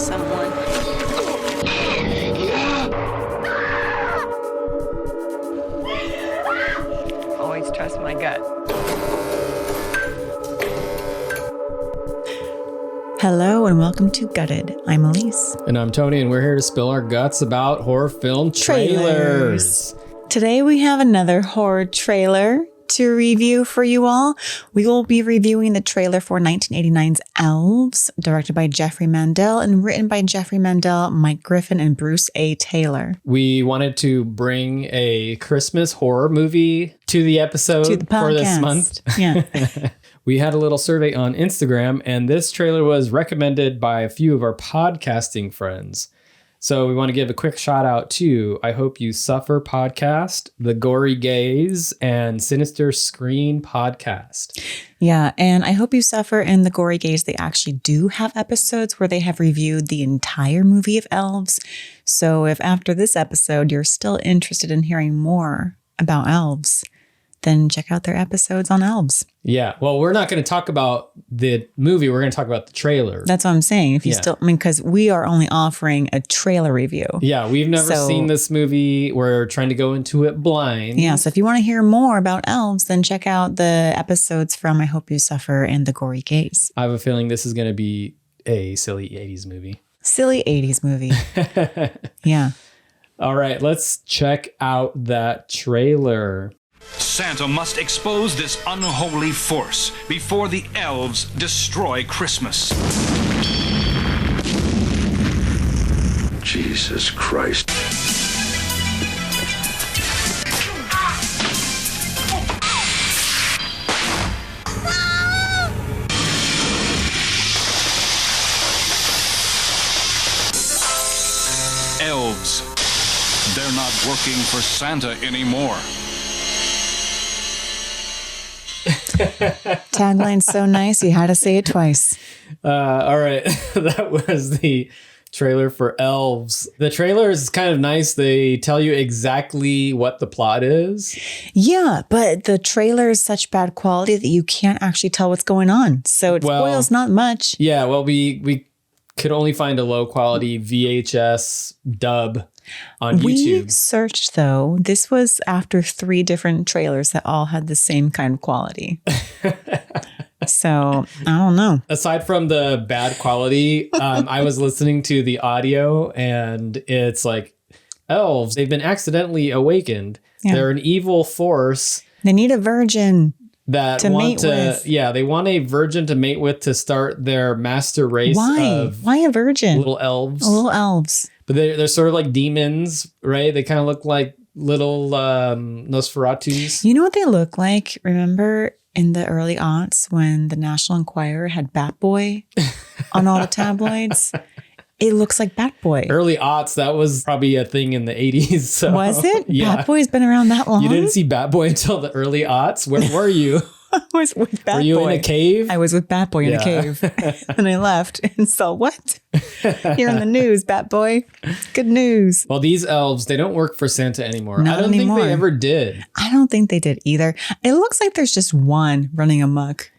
someone. Always trust my gut. Hello and welcome to Gutted. I'm Aleece. And I'm Tony, and we're here to spill our guts about horror film trailers. Today we have another horror trailer to review for you all. We will be reviewing the trailer for 1989's Elves, directed by Jeffrey Mandel and written by Jeffrey Mandel, Mike Griffin, and Bruce A. Taylor. We wanted to bring a Christmas horror movie to the episode for this month. Yeah. We had a little survey on Instagram, and this trailer was recommended by a few of our podcasting friends. So we want to give a quick shout out to I Hope You Suffer podcast, The Gory Gaze, and Sinister Screen podcast. Yeah, and I Hope You Suffer and The Gory Gaze, they actually do have episodes where they have reviewed the entire movie of Elves. So if after this episode you're still interested in hearing more about Elves, then check out their episodes on Elves. Yeah, well, we're not going to talk about the movie. We're going to talk about the trailer. That's what I'm saying. If you because we are only offering a trailer review. Yeah, we've never seen this movie. We're trying to go into it blind. Yeah, so if you want to hear more about Elves, then check out the episodes from I Hope You Suffer and The Gory Gaze. I have a feeling this is going to be a silly 80s movie. Silly 80s movie. Yeah. All right, let's check out that trailer. Santa must expose this unholy force before the elves destroy Christmas. Jesus Christ. Elves. They're not working for Santa anymore. Tagline's so nice, you had to say it twice. All right, that was the trailer for Elves. The trailer is kind of nice. They tell you exactly what the plot is. Yeah, but the trailer is such bad quality that you can't actually tell what's going on. So it spoils not much. Yeah, well, we could only find a low quality VHS dub on YouTube. We searched, though. This was after 3 different trailers that all had the same kind of quality. So, I don't know. Aside from the bad quality, I was listening to the audio, and it's like, elves, they've been accidentally awakened. Yeah. They're an evil force. They need a virgin that to mate with. Yeah, they want a virgin to mate with to start their master race. Why a virgin? Little elves. Little elves. But they're sort of like demons, right? They kind of look like little Nosferatus. You know what they look like? Remember in the early aughts when the National Enquirer had Bat Boy on all the tabloids? It looks like Bat Boy. Early aughts, that was probably a thing in the 80s. So, was it? Yeah. Bat Boy's been around that long? You didn't see Bat Boy until the early aughts? Where were you? I was with Bat Boy. Were you in a cave? I was with Bat Boy in a cave. And I left and saw what? You're in the news, Bat Boy. Good news. Well, these elves, they don't work for Santa anymore. Not I don't anymore. think they ever did. I don't think they did either. It looks like there's just one running amok.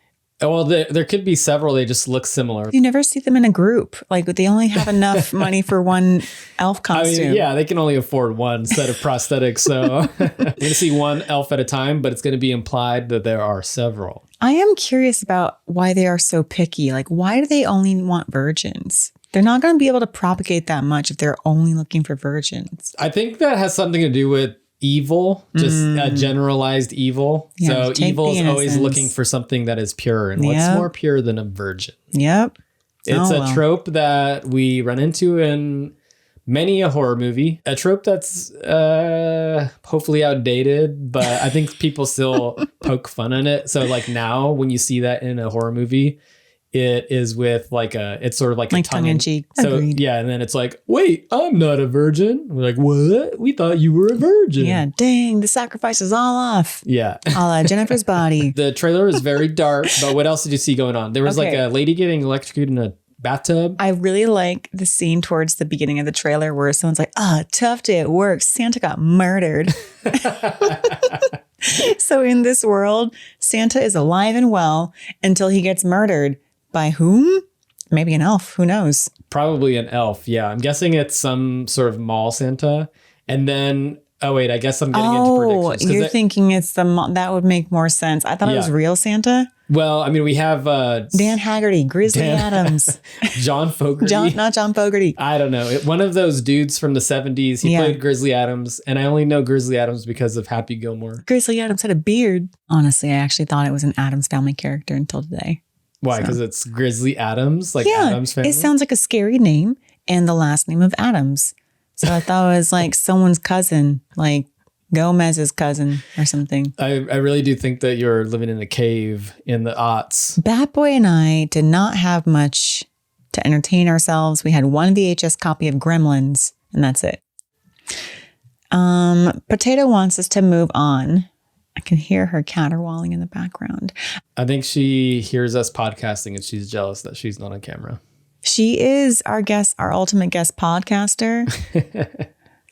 Well, there could be several. They just look similar. You never see them in a group. Like they only have enough money for one elf costume. I mean, yeah, they can only afford one set of prosthetics. So you're going to see one elf at a time, but it's going to be implied that there are several. I am curious about why they are so picky. Like, why do they only want virgins? They're not going to be able to propagate that much if they're only looking for virgins. I think that has something to do with evil, just a generalized evil. Yeah, so evil is always looking for something that is pure. And what's more pure than a virgin? Yep. It's a trope that we run into in many a horror movie. A trope that's hopefully outdated, but I think people still poke fun on it. So like now when you see that in a horror movie, it is with like it's sort of like a tongue-in-cheek. So Agreed. yeah, and then it's like, wait, I'm not a virgin. We're like, what? We thought you were a virgin. Yeah, dang, the sacrifice is all off. Yeah. A la Jennifer's body. The trailer is very dark, but what else did you see going on? There was like a lady getting electrocuted in a bathtub. I really like the scene towards the beginning of the trailer where someone's like, tough day at work. Santa got murdered. So in this world, Santa is alive and well until he gets murdered. By whom? Maybe an elf. Who knows? Probably an elf. Yeah. I'm guessing it's some sort of mall Santa. And then, oh, wait, I guess I'm getting into predictions. You're thinking it's that would make more sense. I thought it was real Santa. Well, I mean, we have Dan Haggerty, Grizzly Adams. John Fogerty. Not John Fogerty. I don't know. One of those dudes from the 70s. He played Grizzly Adams. And I only know Grizzly Adams because of Happy Gilmore. Grizzly Adams had a beard. Honestly, I actually thought it was an Adams Family character until today. Why? Because it's Grizzly Adams? Like Adams Family? It sounds like a scary name and the last name of Adams. So I thought it was like someone's cousin, like Gomez's cousin or something. I really do think that you're living in a cave in the aughts. Bat Boy and I did not have much to entertain ourselves. We had one VHS copy of Gremlins, and that's it. Potato wants us to move on. I can hear her caterwauling in the background. I think she hears us podcasting and she's jealous that she's not on camera. She is our ultimate guest podcaster.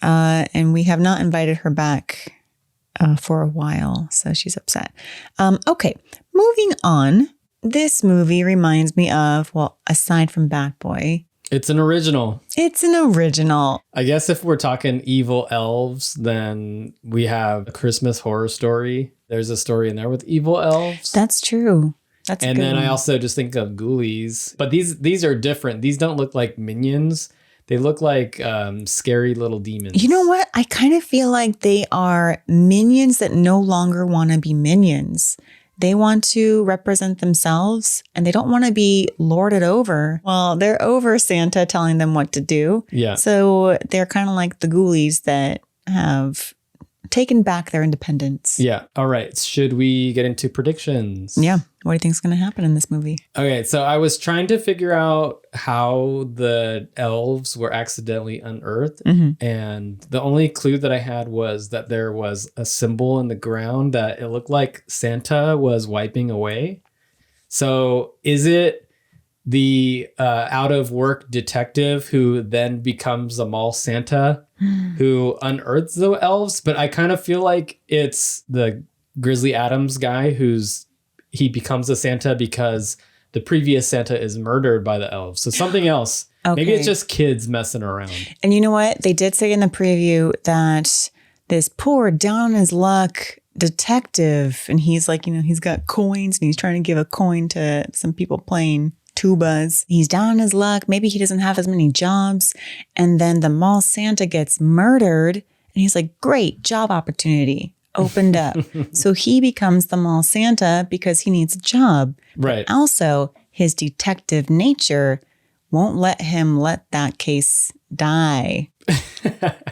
And we have not invited her back for a while, so she's upset. Okay, moving on. This movie reminds me of, well, aside from Bat Boy. It's an original. I guess if we're talking evil elves, then we have A Christmas Horror Story. There's a story in there with evil elves. That's true. That's and then I also just think of Ghoulies. But these are different. These don't look like minions. They look like scary little demons. You know what? I kind of feel like they are minions that no longer want to be minions. They want to represent themselves and they don't want to be lorded over. Well, they're over Santa telling them what to do. Yeah. So they're kind of like the Ghoulies that have taken back their independence. Yeah. All right. Should we get into predictions? Yeah. What do you think is going to happen in this movie? Okay. So I was trying to figure out how the elves were accidentally unearthed. Mm-hmm. And the only clue that I had was that there was a symbol in the ground that it looked like Santa was wiping away. So is it the out of work detective who then becomes a mall Santa who unearths the elves? But I kind of feel like it's the Grizzly Adams guy he becomes a Santa because the previous Santa is murdered by the elves. So something else. Okay. Maybe it's just kids messing around. And you know what? They did say in the preview that this poor down on his luck detective, and he's like, he's got coins and he's trying to give a coin to some people playing tubas. He's down on his luck. Maybe he doesn't have as many jobs. And then the mall Santa gets murdered. And he's like, great job opportunity opened up. So he becomes the mall Santa because he needs a job. Right. But also, his detective nature won't let him let that case die.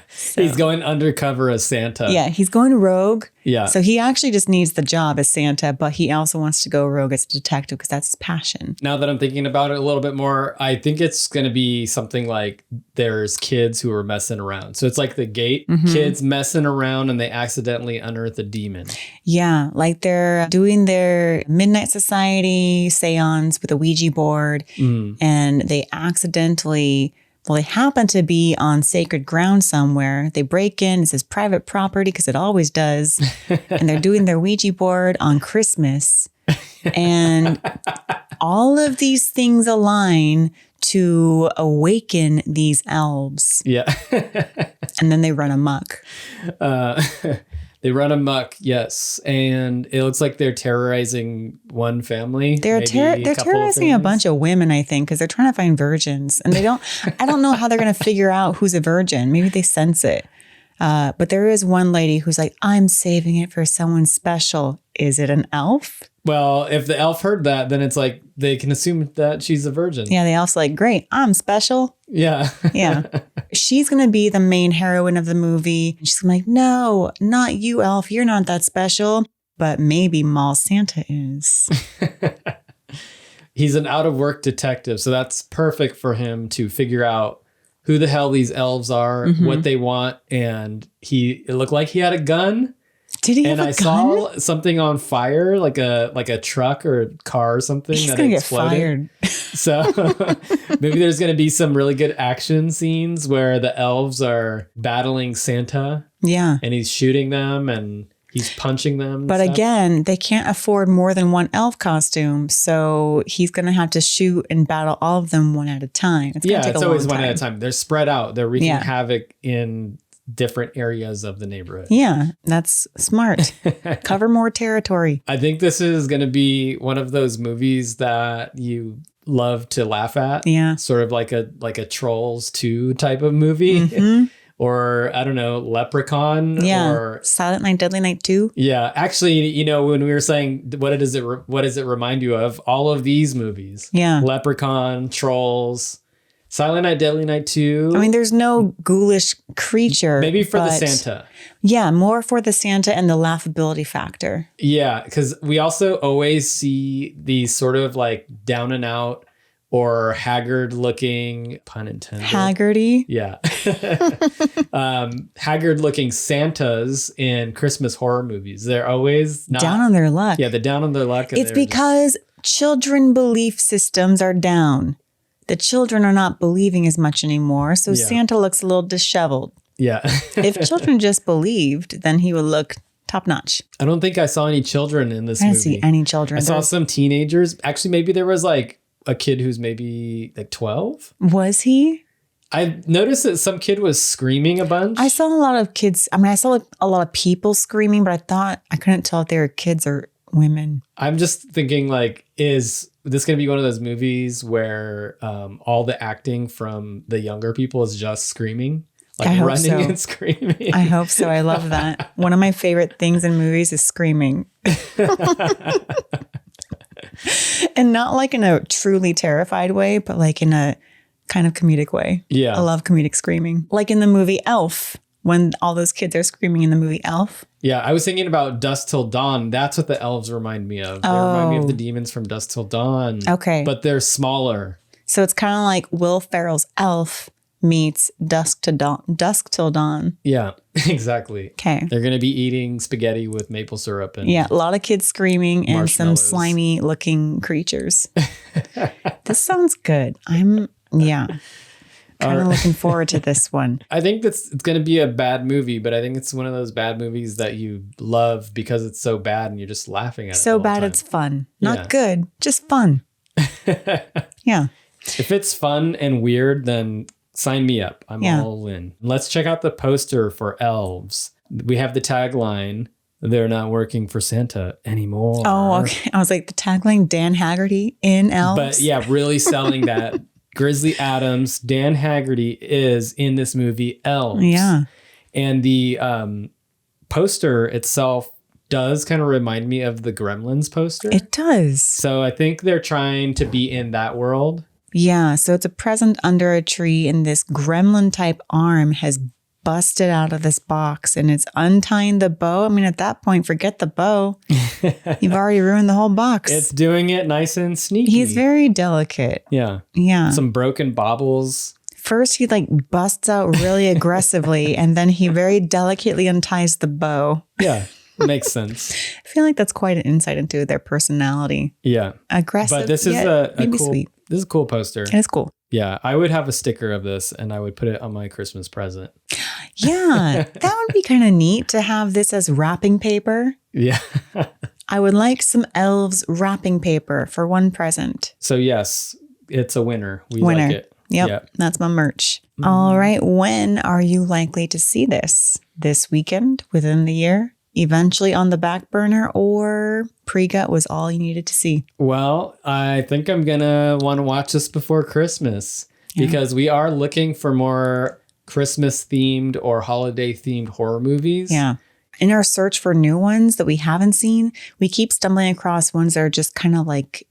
So, he's going undercover as Santa. Yeah, he's going rogue. Yeah. So he actually just needs the job as Santa, but he also wants to go rogue as a detective because that's his passion. Now that I'm thinking about it a little bit more, I think it's going to be something like there's kids who are messing around. So it's like the gate, kids messing around and they accidentally unearth a demon. Yeah, like they're doing their Midnight Society seance with a Ouija board and they accidentally... Well, they happen to be on sacred ground somewhere. They break in. It says private property because it always does. And they're doing their Ouija board on Christmas. And all of these things align to awaken these elves. Yeah. And then they run amok. They run amok, yes. And it looks like they're terrorizing one family. They're terrorizing a bunch of women, I think, because they're trying to find virgins. And I don't know how they're going to figure out who's a virgin. Maybe they sense it. But there is one lady who's like, I'm saving it for someone special. Is it an elf? Well, if the elf heard that, then it's like they can assume that she's a virgin. Yeah, the elf's like, great, I'm special. Yeah. Yeah. She's going to be the main heroine of the movie. She's like, no, not you, elf. You're not that special. But maybe Mall Santa is. He's an out of work detective. So that's perfect for him to figure out who the hell these elves are, what they want. And it looked like he had a gun. Did he have a gun? And I saw something on fire, like a truck or a car or something. He's that going to get exploded. fired. So maybe there's going to be some really good action scenes where the elves are battling Santa. Yeah. And he's shooting them and He's punching them. and But stuff. again, they can't afford more than one elf costume. So he's going to have to shoot and battle all of them one at a time. It's going to take it's a always long one time. at a time. They're spread out. They're wreaking Yeah. havoc in different areas of the neighborhood. Yeah, that's smart. Cover more territory. I think this is going to be one of those movies that you love to laugh at. Yeah. Sort of like a Trolls 2 type of movie. Or, I don't know, Leprechaun. Yeah. Or, Silent Night, Deadly Night 2. yeah. Actually, when we were saying, what does it remind you of? All of these movies. Yeah. Leprechaun, Trolls, Silent Night, Deadly Night 2. I mean, there's no ghoulish creature. Maybe for the but- Santa. Yeah, more for the Santa and the laughability factor. Yeah, because we also always see these sort of like down and out or haggard looking, pun intended. Haggerty. Yeah. Haggard looking Santas in Christmas horror movies. They're always not Down on their luck. Yeah, they're down on their luck. And It's they're just- because children belief systems are down. The children are not believing as much anymore. So Yeah. Santa looks a little disheveled. yeah. If children just believed, then he would look top notch. I don't think I saw any children in this I movie. didn't see any children. I saw There's- some teenagers. Actually, maybe there was like a kid who's maybe like 12. Was he? I noticed that some kid was screaming a bunch. I saw a lot of kids. I mean, I saw a lot of people screaming, but I couldn't tell if they were kids or women. I'm just thinking, like, is this going to be one of those movies where all the acting from the younger people is just screaming? Like I hope running so. and screaming? I hope so. I love that. One of my favorite things in movies is screaming. And not like in a truly terrified way, but like in a kind of comedic way. Yeah. I love comedic screaming. Like in the movie Elf, when all those kids are screaming in the movie Elf. Yeah, I was thinking about Dusk Till Dawn. That's what the elves remind me of. They remind me of the demons from Dusk Till Dawn. Okay. But they're smaller. So it's kind of like Will Ferrell's Elf meets Dusk Till Dawn. Yeah, exactly. Okay. They're going to be eating spaghetti with maple syrup and Yeah, a lot of kids screaming and some Marshmallows. slimy looking creatures. This sounds good. I'm kind of looking forward to this one. I think it's going to be a bad movie, but I think it's one of those bad movies that you love because it's so bad and you're just laughing at it. So the whole bad time. it's fun. Not Yeah. good, just fun. Yeah. If it's fun and weird, then sign me up. I'm Yeah. all in. Let's check out the poster for Elves. We have the tagline, "They're not working for Santa anymore." Oh, okay. I was like, the tagline, Dan Haggerty in Elves. But yeah, really selling that. Grizzly Adams, Dan Haggerty is in this movie Elves. Yeah. And the poster itself does kind of remind me of the Gremlins poster. It does. So I think they're trying to be in that world. Yeah. So it's a present under a tree, and this gremlin type arm has busted out of this box and it's untying the bow. I mean, at that point, forget the bow. You've already ruined the whole box. It's doing it nice and sneaky. He's very delicate. Yeah. Yeah. Some broken baubles. First, he like busts out really aggressively, and then he very delicately unties the bow. Yeah. Makes sense. I feel like that's quite an insight into their personality. Yeah. Aggressive, But this is yet a maybe cool sweet. This is a cool poster. It is cool. Yeah. I would have a sticker of this and I would put it on my Christmas present. Yeah, that would be kind of neat to have this as wrapping paper. Yeah. I would like some Elves wrapping paper for one present. So yes, it's a winner. We Winner. like it. Yep, that's my merch. All right, when are you likely to see this? This weekend, within the year, eventually on the back burner, or PREGUT was all you needed to see? Well, I think I'm going to want to watch this before Christmas because we are looking for more Christmas themed or holiday themed horror movies. Yeah. In our search for new ones that we haven't seen, we keep stumbling across ones that are just kind of like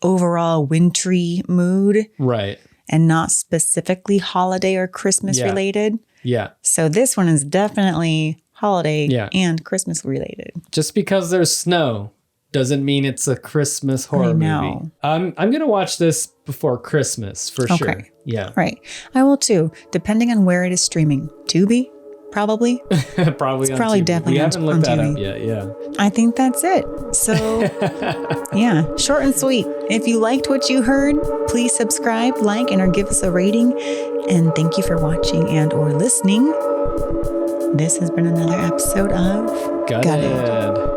overall wintry mood Right. and not specifically holiday or Christmas Yeah. related. Yeah. So this one is definitely holiday Yeah. and Christmas related. Just because there's snow doesn't mean it's a Christmas horror know. movie. I'm going to watch this before Christmas for sure. Okay. Yeah. Right. I will too, depending on where it is streaming. Tubi, probably. Probably on probably TV. definitely We on- haven't looked on that up TV. yet. Yeah. I think that's it. So, yeah, short and sweet. If you liked what you heard, please subscribe, like, and or give us a rating. And thank you for watching and or listening. This has been another episode of Gutted.